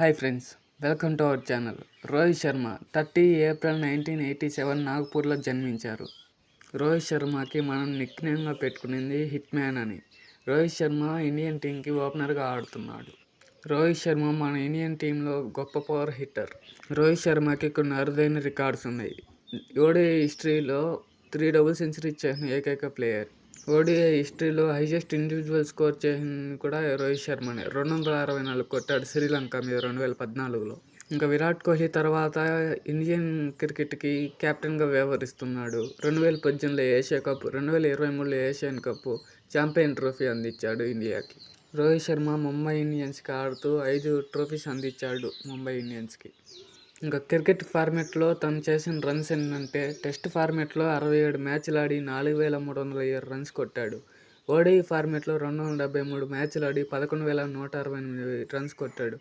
Hi friends, welcome to our channel. Rohit Sharma 30 April 1987 నాగ్పూర్లో జన్మించారు. రోహిత్ శర్మకి మనం నిక్నేమ్గా పెట్టుకునింది hit man అని. రోహిత్ శర్మ ఇండియన్ టీంకి ఓపెనర్గా ఆడుతున్నాడు. రోహిత్ శర్మ మన ఇండియన్ టీంలో గొప్ప పవర్ హిట్టర్. రోహిత్ శర్మకి కొన్ని అరుదైన రికార్డ్స్ ఉన్నాయి. ఓడిఐ హిస్టరీలో 3 డబుల్ సెంచరీ చేసిన ఏకైక ప్లేయర్. ఓడిఐ హిస్టరీలో హైయెస్ట్ ఇండివిజువల్ స్కోర్ చేసింది కూడా రోహిత్ శర్మనే. 264 కొట్టాడు శ్రీలంక మీద 2014లో. ఇంకా విరాట్ కోహ్లీ తర్వాత ఇండియన్ క్రికెట్కి కెప్టెన్గా వ్యవహరిస్తున్నాడు. 2018లో ఏషియా కప్, 2023లో ఏషియన్ కప్, ఛాంపియన్ ట్రోఫీ అందించాడు ఇండియాకి. రోహిత్ శర్మ ముంబై ఇండియన్స్కి ఆడుతూ 5 ట్రోఫీస్ అందించాడు ముంబై ఇండియన్స్కి. ఇంకా క్రికెట్ ఫార్మాట్లో తను చేసిన రన్స్ ఏంటంటే, టెస్ట్ ఫార్మాట్లో 67 మ్యాచ్లు ఆడి 4307 రన్స్ కొట్టాడు. ఓడిఐ ఫార్మాట్లో 273 మ్యాచ్లు ఆడి 11,168 రన్స్ కొట్టాడు.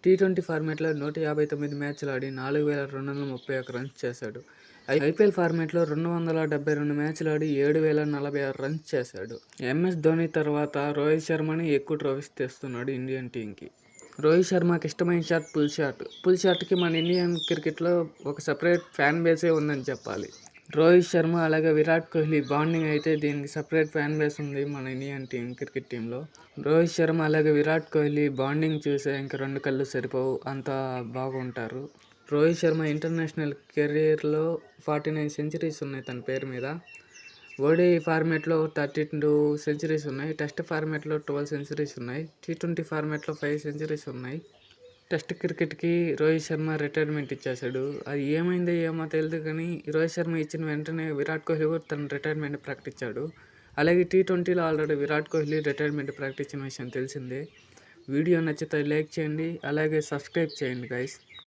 టీ20 ఫార్మాట్లో 159 మ్యాచ్లు ఆడి 4,231 రన్స్ చేశాడు. ఐపీఎల్ ఫార్మాట్లో 272 మ్యాచ్లు ఆడి 7,046 రన్స్ చేశాడు. ఎంఎస్ ధోని తర్వాత రోహిత్ శర్మని ఎక్కువ ట్రోఫీస్ తెస్తున్నాడు ఇండియన్ టీంకి. రోహిత్ శర్మకి ఇష్టమైన షాట్ పుల్ షాట్. పుల్ షాట్కి మన ఇండియన్ క్రికెట్లో ఒక సపరేట్ ఫ్యాన్ బేసే ఉందని చెప్పాలి. రోహిత్ శర్మ అలాగే విరాట్ కోహ్లీ బాండింగ్ అయితే దీనికి సపరేట్ ఫ్యాన్ బేస్ ఉంది మన ఇండియన్ క్రికెట్ టీంలో. రోహిత్ శర్మ అలాగే విరాట్ కోహ్లీ బాండింగ్ చూసే ఇంకా 2 కళ్ళు సరిపోవు, అంత బాగుంటారు. రోహిత్ శర్మ ఇంటర్నేషనల్ కెరీర్లో 49 సెంచరీస్ ఉన్నాయి తన పేరు మీద. ఓడిఐ ఫార్మాట్లో 32 సెంచరీస్ ఉన్నాయి. టెస్ట్ ఫార్మాట్లో 12 సెంచరీస్ ఉన్నాయి. టీ20 ఫార్మాట్లో 5 సెంచరీస్ ఉన్నాయి. టెస్ట్ క్రికెట్కి రోహిత్ శర్మ రిటైర్మెంట్ ఇచ్చేశాడు. అది ఏమైందో ఏమో తెలియదు కానీ రోహిత్ శర్మ ఇచ్చిన వెంటనే విరాట్ కోహ్లీ కూడా తన రిటైర్మెంట్ ప్రకటించాడు. అలాగే టీ20లో ఆల్రెడీ విరాట్ కోహ్లీ రిటైర్మెంట్ ప్రకటించిన విషయం తెలిసిందే. వీడియో నచ్చితే లైక్ చేయండి, అలాగే సబ్స్క్రైబ్ చేయండి గైస్.